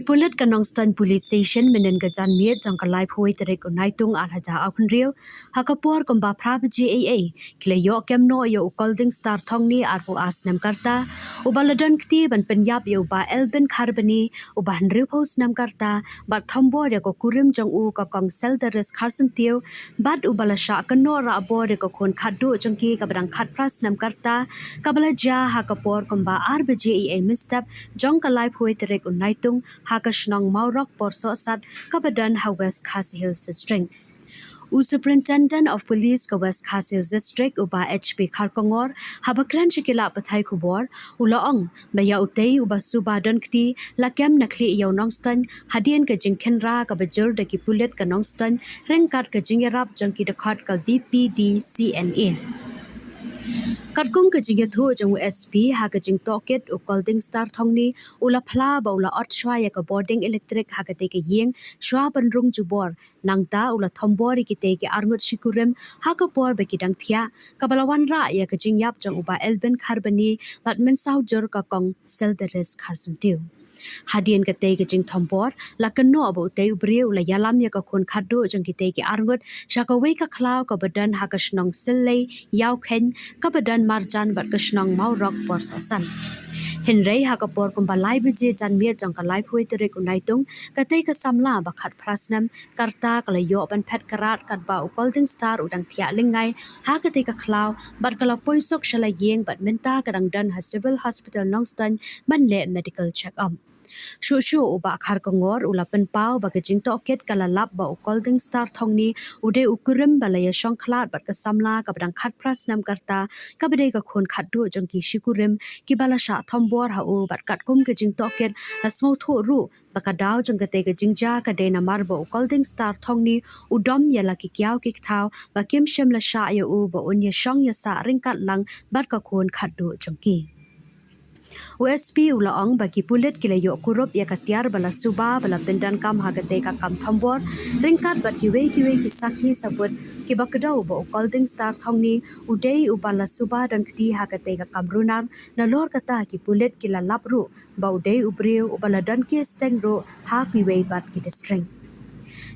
pulit ka Nongstoiñ police station menen ka jan miet jang ka live hoi tere ko naitung al haja akun riu hakapor komba prabaji aa kile yo kemno yo ukolding star thongni arpo asnam karta ubaladan kti ban Nongpynïap yo ba elben kharbani uban riu pos nam karta bat thombo re ko kurim jang u ka kong sel deres kharsan tiu bat ubalasha kano ra abo re ko khon khaddu jangki ka badang khat pras nam karta kabala ja hakapor komba arbaji aa mistap jong ka live hoi tere ko naitung Hakashnong Maurok Porso Sat Kabadan Ha West Khasi Hills District. Superintendent of Police ka West Khasi Hills District uba HP Kharkongor habakran shikila pathai khubor ulaong baya utei uba subadan kti lakem nakli yaw Nongstoiñ hadien ka jingkhenra ka bajur daki pulit ka Nongstoiñ rengkat ka jingerap jangki dekat ka VPDCNA. Katkum ka jing yathu jang SP ha ka jing toket u kolding star thongni ula phla ba ula ot shwa ya ka boarding electric ha ka te ke yeng shwa ban rung jubor nangta ula thombori ki te ke arngut shikurem ha ka por be ki dang thia kabalawan ra ya ka jing yap jang uba elben kharbani batmen sau jor ka kong sel deres kharsan tiu Hadien ka te ke jing thombor la kano abo te briew la yalam ya ka khon khaddo jang ki te ke arngut shaka we ka khlaw ka badan ha ka shnong sillei yaw khen ka badan marjan bat ka shnong maurok por sasan Henry ha ka por kum balai bije jan mia jang ka lai phoi tere ku naitung ka te ka samla ba khat prasnam karta kala yo ban phet karat kat ba u holding star udang thia lingai ha ka te ka khlaw bat kala poisok shala yeng bat menta ka dang dan ha civil hospital Nongstoiñ ban le medical check up Shushu uba khar kongor ulapan pau baga jing toket kala lap ba ukolding star thongni ude ukurim balaya shongkhlat bat ka samla ka badang khat pras nam karta ka bade ka khon khatdu jangki shikurim ki balasha thombor ha u bat kat kum ka jing toket la smau tho ru baka daw jangate ka jingja ka de na mar ba ukolding star thongni udom yala ki kyaw ki thaw ba kim shem la sha ya u ba unya shong ya sa ringkat lang bat ka khon khatdu jangki USP ulaong bagi pulit kila yo kurup ya katiar bala suba bala pendan kam hagate ka kam thombor ringkat bat kiwe ki sakhi sabut ki bakdau bo holding star thongni udei ubala suba dan kti hagate ka kamrunar na lor kata ki pulit kila lapru ba udei ubriu ubala dan ki stengro ha kiwe bat ki district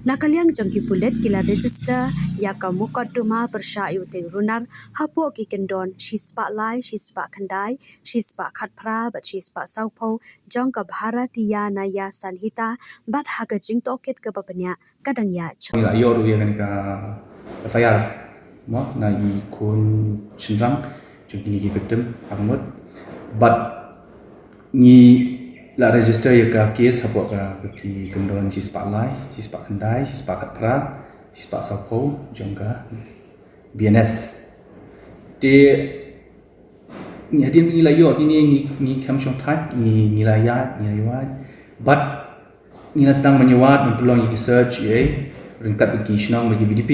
Nakaliang jangki pulit kila register ya ka mukadduma persya yu te runar hapo ki kendon shispa lai shispa khandai shispa khatpra bat shispa saupo jong ka bharatiya na ya sanhita bat haga jing toket ka babanya kadang ya la yor wi kan ka FIR mo na I kun chinrang jugini ki victim hamut but ni la register ya ka case hapo ka ki kendon shispa lai shispa khandai shispa khatpra shispa saupo jong ka BNS de ni hadin ni la yor ini ni kam chong thai ni la ya ni wa but ni la sedang menyewat menolong research ye ringkat bagi senang bagi BDP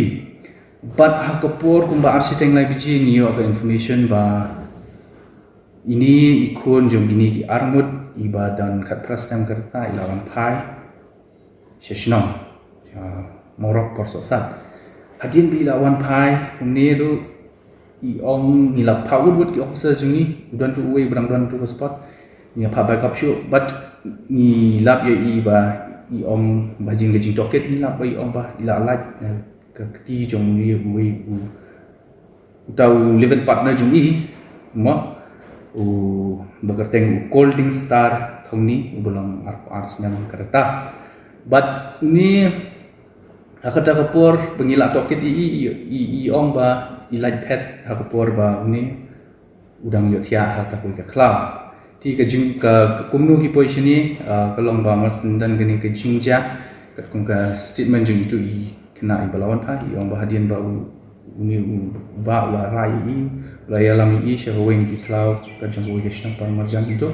but hakapor kumba arsitek lai biji ni yo information ba ini ikon jom ini ki arngut ibadan kat prastam kerta ilawan pai sesnong morok porso sat hadin bila wan pai kumneru I ong nila power ki officer jungi udan tu uwe berang dan tu spot ni apa backup show but ni lap ye I ba I ong bajing gajing toket ni lap I ong ba ila alat ke keti jong ni uwe u tau living partner jungi mo u bagarteng holding star thongni ulang arts nyam kereta but ni akata kapor pengilak toket I ong ba ilaj pet hakapor ba ni udang yo thia ha ta ka klau ti ka jing ka kumnu ki position ni kalong ba masin dan gani ka jingja ka kum ka statement jing tu I kena I balawan pa I ong ba hadien ba ni ba wa rai I la ya lam I sha hoin ki klau ka jang wo yeshna par marjan itu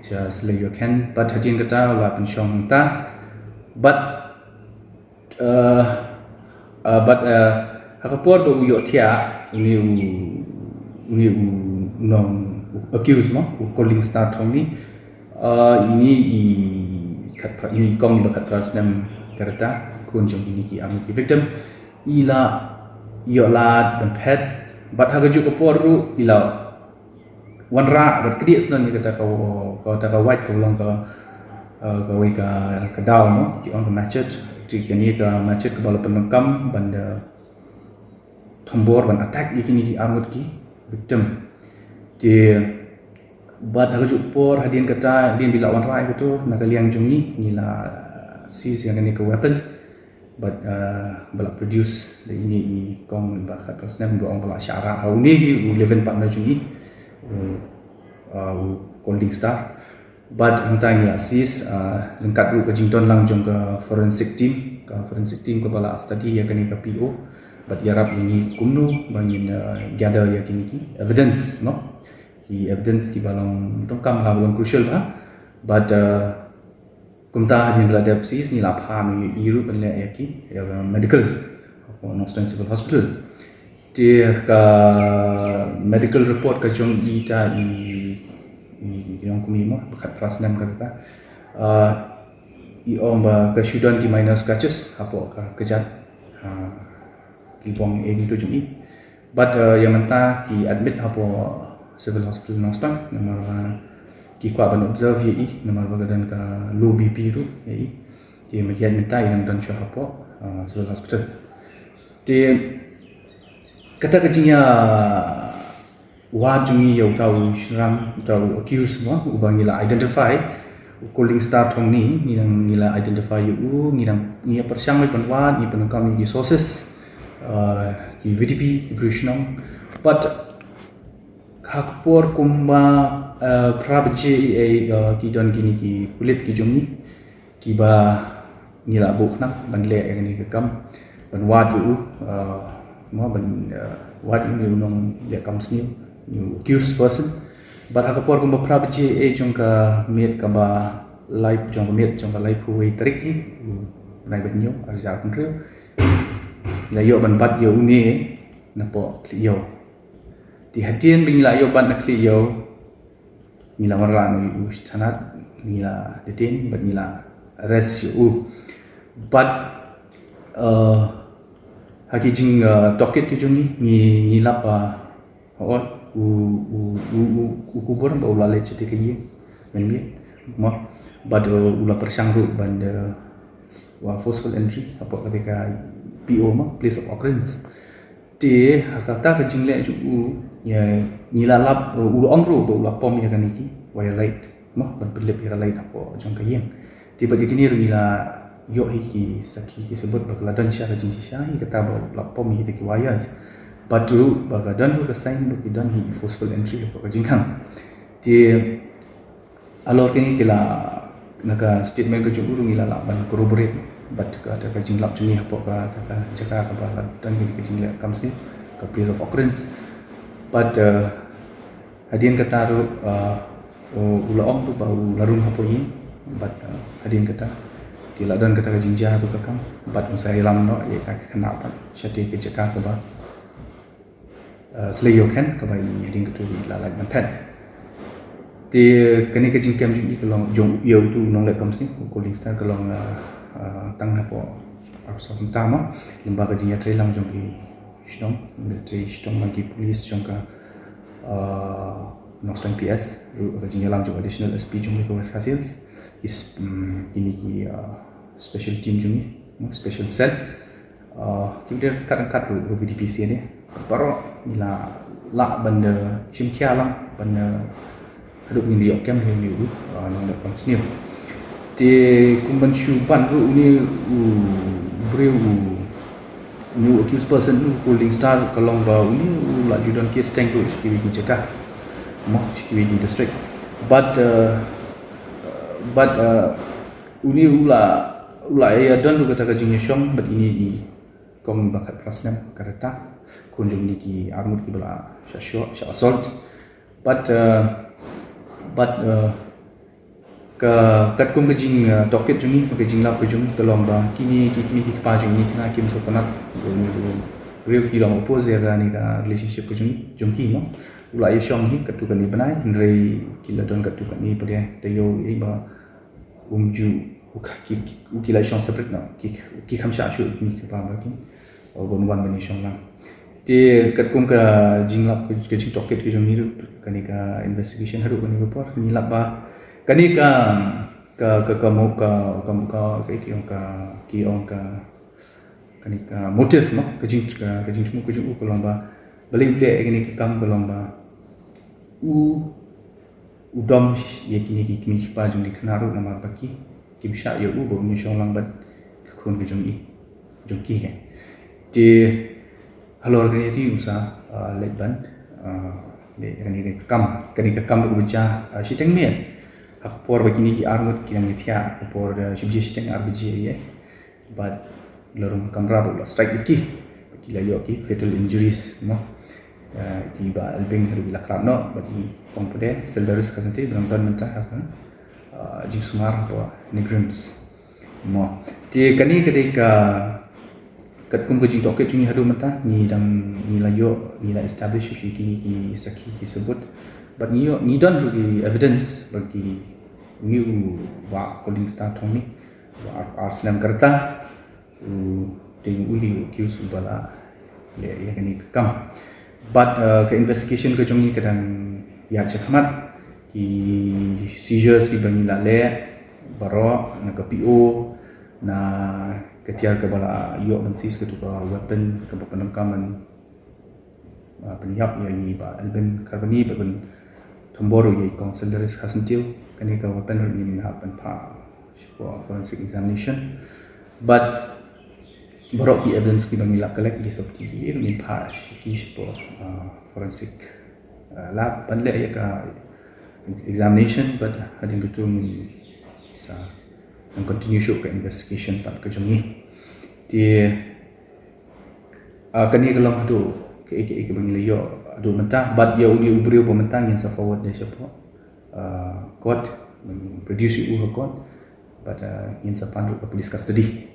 sha sle yo ken but hadien kata la pin shong ta but hakapor ba yo thia ni non accuse mo calling start thongni ini ini kong ba khatras nam kereta kun jong ini ki amu ki victim ila yo lad ban pet but haga ju kapor ru ila wanra bat kdi snan ni kata ka white ka long ka gawe ka daw mo ki on ka machet ti kini ka machet ka bala penengkam banda thombor ban attack ikini ki armut ki victim ti bat hajuk por hadin kata din bila wan rai betul nak liang jungi nila seize yang ni ke weapon but bala produce the ini i kong ba khat presnem do ong bala syara hau ni hi 11 partner jungi holding star but hantang ya seize lengkat ru ke jington lang jong ke forensic team ko bala study ya kani ka PO but yarap ini kumnu bangin gather ya kini ki evidence no ki evidence ki balong tongkam ha balong crucial ba but kumta hadin bela depsis ni lapha mi iru bela ya ki ya medical Nongstoiñ civil hospital dia ka medical report ka jong ita yang kumi mo bakat prasnam kata i omba ka syudan ki minor scratches apo ka kejat Libong itu jumi but yang mentah ki admit apo civil hospital Nongstoiñ nomor ki kwa ban observe ye nomor bagadan ka low BP tu ye ki makian mentah yang dan syah apo civil hospital di kata kecilnya wajungi yau tahu seram tahu accuse semua ubang nila identify calling star thong ni nang nila identify you nang nia persiang mai panwan ni penengkam ni sources ki VDP briew but khakpor kumba prabje ki don gini ki pulit ki jomni ki ba nila buk nak ban le ni ke kam ban wat you mo ban wat you nong le kam sni you accused person but khakpor kumba prabje jong ka met ka ba live jong met jong ka live hui trik ni nai ban yo arja kun reu la yo ban bat yo ni na po kli yo di hadian bing la yo ban na kli yo ni la marla no sanat ni la detain but ni la arrest you but haki jing toket ki jungi ni la pa o kubur ba ula le chete ke ye men mi mo but ula persang ru ban wa forceful entry apa ketika PO mah place of occurrence ti kata ke jingle ju ya nilalap ulu ongru do la pom ya kaniki wire light mah ban pelip ya light apa jong kayeng ti bagi kini nila yo hiki saki ki sebut bakaladan sya ke jinsi sya hi kata la pom hi ki wires badru bagadan ru kesain bagi dan hi forceful entry apa jingkang ti alor kini kila naka statement ke juru nila la ban corroborate but kata ka jinglap juni apa ka jaka ka ba dan ni ka jinglap comes ni ka place of occurrence but hadin kata ru ula om tu bau larung apa ni but hadin kata tila dan kata ka jinja tu ka kam but musai lam no ye ka kenapa syati ke jaka ka ba selayo kan ka ba ni hadin ka tu la la man pet ti kani ka jingkam juni ka long jong yo tu nong le comes ni calling star ka long tang hapo arso utama lembaga jinya trelang jong ki shtong military shtong lagi police jong ka Nongstoiñ PS ru jinya lang jong additional SP jong ko hasil is ini ki special team jong special cell kita kat ru VDPC ni baru ila la banda simkia lang banda haduk ni yok kem ni ru nong dak sini di kumban syuban ru ni briew new accused person nu holding star kalong ba ni la judan case tank ru skiwi ki jaka mo skiwi ki district but uni ula ya dan ru kata ka jingnya syong but ini i kong bakat prasnam karata kunjung ni ki armut ki bala sya assault but kat kum kejing toket jungi kejing lap kejung tolong ba kini pa jungi kena kim so tanat real ki long oppose ya ni ka relationship kejung jungki no ula ye syong hi katu kan ni banai ndrei kila don katu kan ni pade tayo e ba umju ukila syong separate no ki khamsha shu ni ka ba ki gon wan bani syong lang ti kat kum ka jinglap kejing toket kejung ni kan ni ka investigation haru kan ni report ni lap ba kani ka ke mau ke ki ong ka kani ka motif mo ke jing cuma ke jing ko lomba beli de ini ke kam ko lomba udom ye kini ki kimi pa jung ni knaru nama baki kim sha yo bo mi shong lang bat khun ke jung ki he ti halor ke ti usa le ban le kani ke kam ko baca si teng me ak por baki ni ki armut ki nang thia ak por shibji steng arbji ye but lorong kamera bo strike iki baki la yo ki fatal injuries no di ba albing haru lakram no bagi komputer seldaris kasante dalam dan mentah akan jing sumar to migrants mo ti kani ketika kat kum jing toke jing haru mentah ni dam ni la yo ni la establish shi kini ki sakhi ki sebut but ni don rugi evidence bagi new wa calling start thong ni wa arsenam karta ting uhi ki subala le kani kam but ke investigation ke jongi kadang ya cekmat ki seizures ki bangi lale baro na ke PO na ketia ke bala yo mensis ke tuka weapon ke penangkaman penyap ya ni ba alben karbani ben tomboro ye consideris hasentil kani ka weapon ni happen pa for forensic examination but borok ki evidence ki bangila collect di sabti ni pa ki for forensic lab panle ya ka examination but hading betul sa continue show ke investigation pat ke jongi ti kani kalau adu ke bangila yo adu mentah but ya uni ubrio pementang yang sa forward de siapa court produce court but yang sa pandu ke police custody